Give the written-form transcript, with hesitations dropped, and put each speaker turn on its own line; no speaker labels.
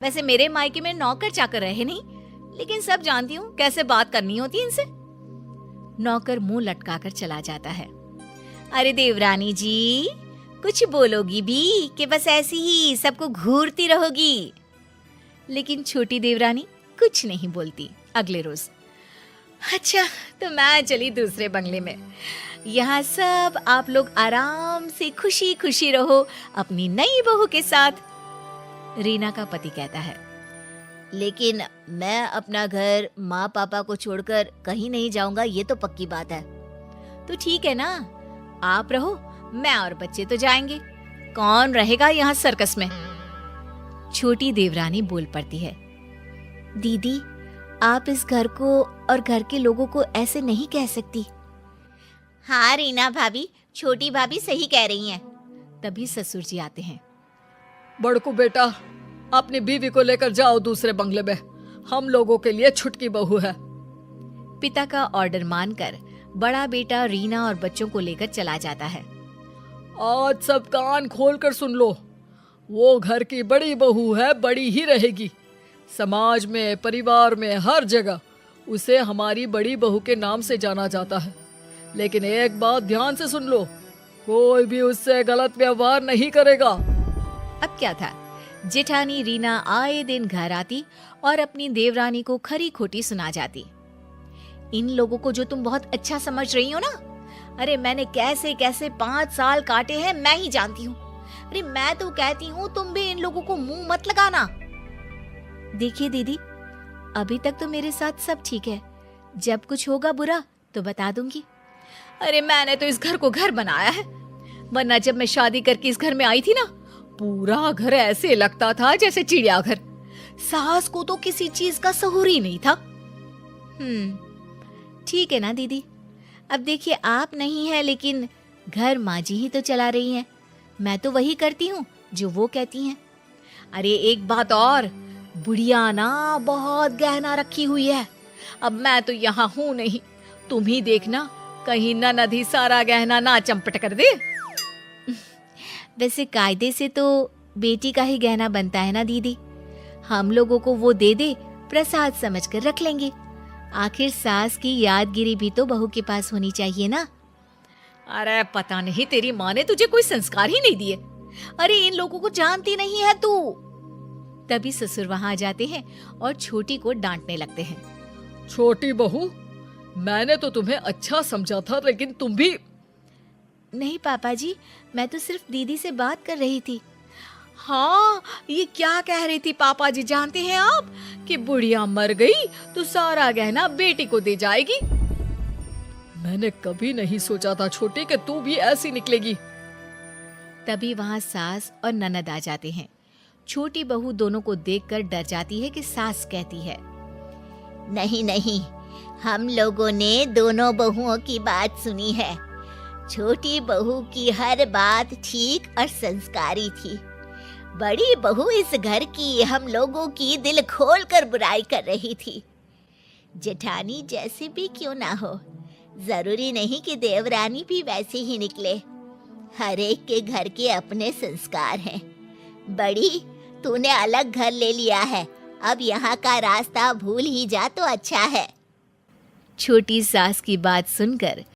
वैसे मेरे मायके में नौकर चाकर रहे नहीं, लेकिन सब जानती हूँ कैसे बात करनी होती है इनसे। नौकर मुंह लटकाकर चला जाता है। अरे देवरानी जी, कुछ बोलोगी भी कि बस ऐसी ही सबको घूरती रहोगी? लेकिन छोटी देवरानी कुछ नहीं बोलती। अगले रोज, अच्छा तो मैं चली दूसरे बंगले में। यहाँ सब आप लोग आराम से खुशी खुशी रहो अपनी नई बहू के साथ। रीना का पति कहता है, लेकिन मैं अपना घर माँ पापा को छोड़कर कहीं नहीं जाऊंगा, ये तो पक्की बात है। तो ठीक है ना, आप रहो, मैं और बच्चे तो जाएंगे। कौन रहेगा यहाँ सर्कस में? छोटी देवरानी बोल पड़ती है, दीदी आप इस घर को और घर के लोगों को ऐसे नहीं कह सकती। हाँ रीना भाभी, छोटी भाभी सही कह रही हैं। तभी ससुर जी आते हैं।
बड़कू बेटा, अपनी बीवी को लेकर जाओ दूसरे बंगले में, हम लोगों के लिए छुटकी बहू है।
पिता का ऑर्डर मानकर बड़ा बेटा रीना और बच्चों को लेकर चला जाता है।
आज सब कान खोलकर सुन लो, वो घर की बड़ी बहू है, बड़ी ही रहेगी। समाज में, परिवार में, हर जगह उसे हमारी बड़ी बहू के नाम से जाना जाता है। लेकिन एक बात ध्यान से सुन लो, कोई भी उससे गलत व्यवहार नहीं करेगा।
अब क्या था, जेठानी रीना आए दिन घर आती और अपनी देवरानी को खरी खोटी सुना जाती। इन लोगों को जो तुम बहुत अच्छा समझ रही हो ना, अरे मैंने कैसे कैसे 5 साल काटे हैं मैं ही जानती हूँ। अरे मैं तो कहती हूँ तुम भी इन लोगों को मुंह मत लगाना। देखिए दीदी, अभी तक तो मेरे साथ सब ठीक है, जब कुछ होगा बुरा तो बता दूंगी। अरे मैंने तो इस घर को घर बनाया है, वरना जब मैं शादी करके इस घर में आई थी ना, पूरा घर ऐसे लगता था जैसे चिड़ियाघर। सास को तो किसी चीज का सहूर ही नहीं था। ठीक है ना दीदी, अब देखिए आप नहीं है, लेकिन घर माँ जी ही तो चला रही हैं। मैं तो वही करती हूँ जो वो कहती हैं। अरे एक बात और, बुढ़िया ना बहुत गहना रखी हुई है। अब मैं तो यहाँ हूँ नहीं, तुम ही देखना कहीं ननद ही सारा गहना ना चंपट कर दे। वैसे कायदे से तो बेटी का ही गहना बनता है ना दीदी, हम लोगों को वो दे दे, प्रसाद समझकर रख लेंगे। आखिर सास की यादगिरी भी तो बहू के पास होनी चाहिए ना। अरे पता नहीं तेरी माँ ने तुझे कोई संस्कार ही नहीं दिए। अरे इन लोगों को जानती नहीं है तू। तभी ससुर वहां आ जाते हैं और छोटी को डांटने लगते हैं।
छोटी बहू, मैंने तो तुम्हें अच्छा समझा था, लेकिन तुम भी।
नहीं पापा जी, मैं तो सिर्फ दीदी से बात कर रही थी। हाँ, ये क्या कह रही थी पापा जी जानते हैं आप, कि बुढ़िया मर गई तो सारा गहना बेटी को दे जाएगी।
मैंने कभी नहीं सोचा था छोटी कि तू भी ऐसी निकलेगी।
तभी वहाँ सास और ननद आ जाते हैं। छोटी बहू दोनों को देखकर डर जाती है कि सास कहती है, नहीं नहीं, हम लोगों ने दोनों बहुओं की बात सुनी है। छोटी बहू की हर बात ठीक और संस्कारी थी। बड़ी बहू इस घर की हम लोगों की दिल खोल कर बुराई कर रही थी। जेठानी जैसे भी क्यों ना हो, जरूरी नहीं कि देवरानी भी वैसे ही निकले। हर एक के घर के अपने संस्कार हैं। बड़ी, तूने अलग घर ले लिया है, अब यहाँ का रास्ता भूल ही जा तो अच्छा है। छोटी सास की बात सुनकर